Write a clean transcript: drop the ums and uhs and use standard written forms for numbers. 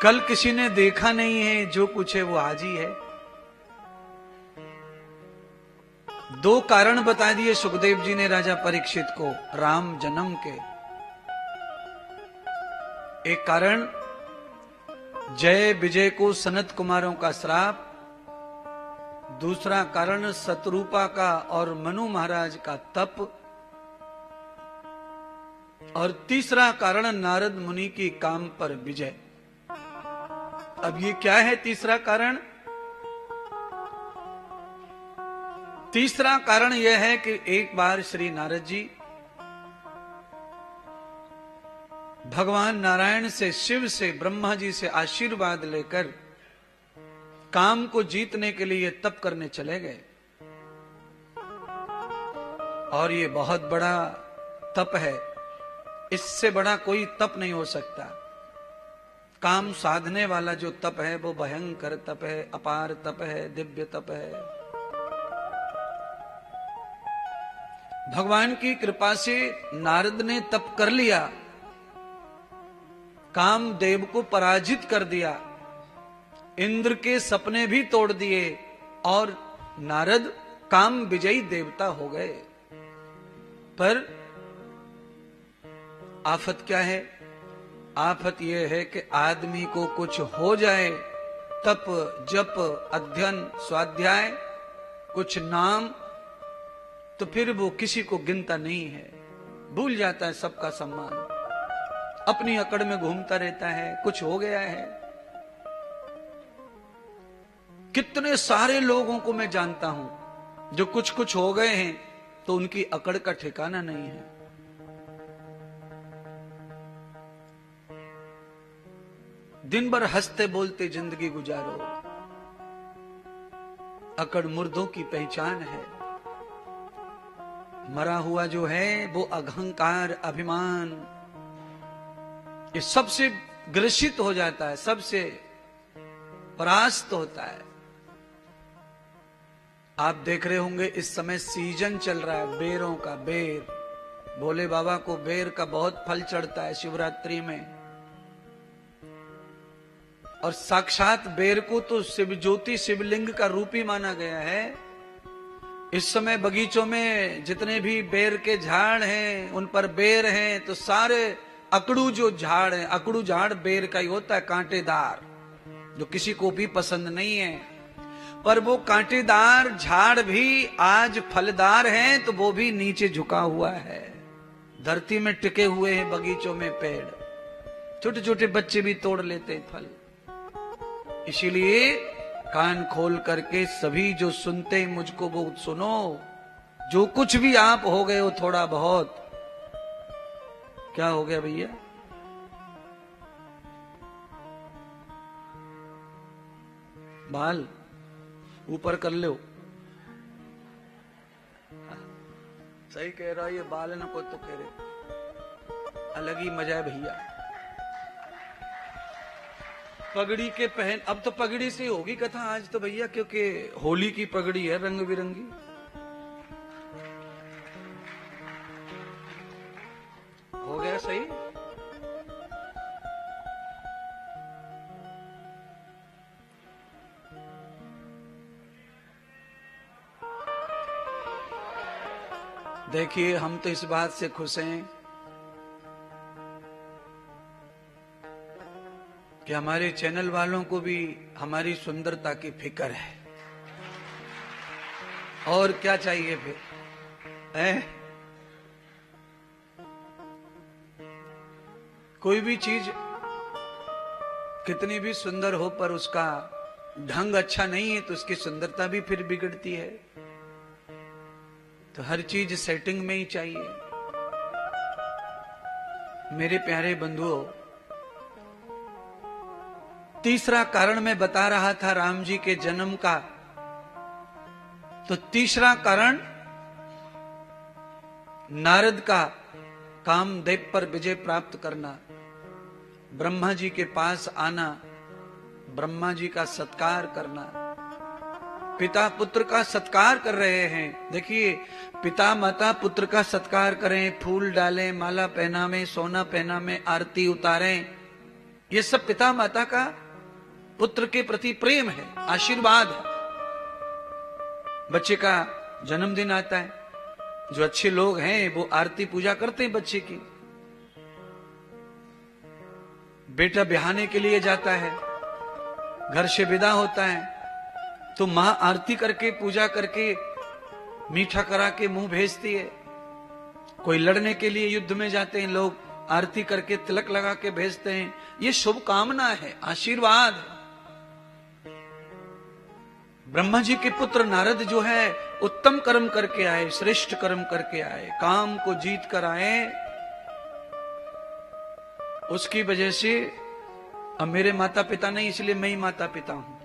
कल किसी ने देखा नहीं है, जो कुछ है वो आज ही है। दो कारण बता दिए सुखदेव जी ने राजा परीक्षित को राम जन्म के। एक कारण जय विजय को सनत कुमारों का श्राप, दूसरा कारण शत्रुपा का और मनु महाराज का तप, और तीसरा कारण नारद मुनि की काम पर विजय। अब ये क्या है तीसरा कारण? तीसरा कारण यह है कि एक बार श्री नारद जी भगवान नारायण से, शिव से, ब्रह्मा जी से आशीर्वाद लेकर काम को जीतने के लिए तप करने चले गए। और ये बहुत बड़ा तप है, इससे बड़ा कोई तप नहीं हो सकता। काम साधने वाला जो तप है वो भयंकर तप है, अपार तप है, दिव्य तप है। भगवान की कृपा से नारद ने तप कर लिया, कामदेव को पराजित कर दिया, इंद्र के सपने भी तोड़ दिए और नारद काम विजयी देवता हो गए। पर आफत क्या है? आफत यह है कि आदमी को कुछ हो जाए, तप जप अध्ययन स्वाध्याय कुछ नाम, तो फिर वो किसी को गिनता नहीं है, भूल जाता है सबका सम्मान, अपनी अकड़ में घूमता रहता है। कुछ हो गया है। कितने सारे लोगों को मैं जानता हूं जो कुछ कुछ हो गए हैं तो उनकी अकड़ का ठिकाना नहीं है। दिन भर हंसते बोलते जिंदगी गुजारो, अकड़ मुर्दों की पहचान है। मरा हुआ जो है वो अहंकार अभिमान ये सबसे ग्रसित हो जाता है, सबसे परास्त होता है। आप देख रहे होंगे इस समय सीजन चल रहा है बेरों का। बेर, भोले बाबा को बेर का बहुत फल चढ़ता है शिवरात्रि में, और साक्षात बेर को तो शिव ज्योति शिवलिंग का रूप ही माना गया है। इस समय बगीचों में जितने भी बेर के झाड़ हैं उन पर बेर हैं, तो सारे अकड़ू जो झाड़ है, अकड़ू झाड़ बेर का ही होता है, कांटेदार, जो किसी को भी पसंद नहीं है। पर वो कांटेदार झाड़ भी आज फलदार हैं, तो वो भी नीचे झुका हुआ है, धरती में टिके हुए हैं बगीचों में पेड़। छोटे छोटे बच्चे भी तोड़ लेते हैं फल। इसीलिए कान खोल करके सभी जो सुनते हैं मुझको वो सुनो। जो कुछ भी आप हो गए हो थोड़ा बहुत, क्या हो गया भैया? बाल ऊपर कर लो। सही कह रहा है, ये बाल न को तो कह रहे, अलग ही मजा है भैया। पगड़ी के पहन, अब तो पगड़ी से होगी कथा आज तो भैया, क्योंकि होली की पगड़ी है रंग बिरंगी। हो गया सही। देखिए हम तो इस बात से खुश हैं कि हमारे चैनल वालों को भी हमारी सुंदरता की फिक्र है। और क्या चाहिए फिर है? कोई भी चीज कितनी भी सुंदर हो पर उसका ढंग अच्छा नहीं है तो उसकी सुंदरता भी फिर बिगड़ती है। तो हर चीज सेटिंग में ही चाहिए। मेरे प्यारे बंधुओं, तीसरा कारण मैं बता रहा था राम जी के जन्म का, तो तीसरा कारण नारद का कामदेव पर विजय प्राप्त करना, ब्रह्मा जी के पास आना, ब्रह्मा जी का सत्कार करना। पिता पुत्र का सत्कार कर रहे हैं। देखिए, पिता माता पुत्र का सत्कार करें, फूल डालें, माला पहनावें, सोना पहनावें, आरती उतारें, ये सब पिता माता का पुत्र के प्रति प्रेम है, आशीर्वाद है। बच्चे का जन्मदिन आता है, जो अच्छे लोग हैं वो आरती पूजा करते हैं बच्चे की। बेटा बिहाने के लिए जाता है, घर से विदा होता है, तो मां आरती करके पूजा करके मीठा करा के मुंह भेजती है। कोई लड़ने के लिए युद्ध में जाते हैं लोग, आरती करके तिलक लगा के भेजते हैं। ये शुभकामना है, आशीर्वाद है। ब्रह्मा जी के पुत्र नारद जो है उत्तम कर्म करके आए, श्रेष्ठ कर्म करके आए, काम को जीत कर आए। उसकी वजह से अब मेरे माता पिता नहीं, इसलिए मैं ही माता पिता हूं।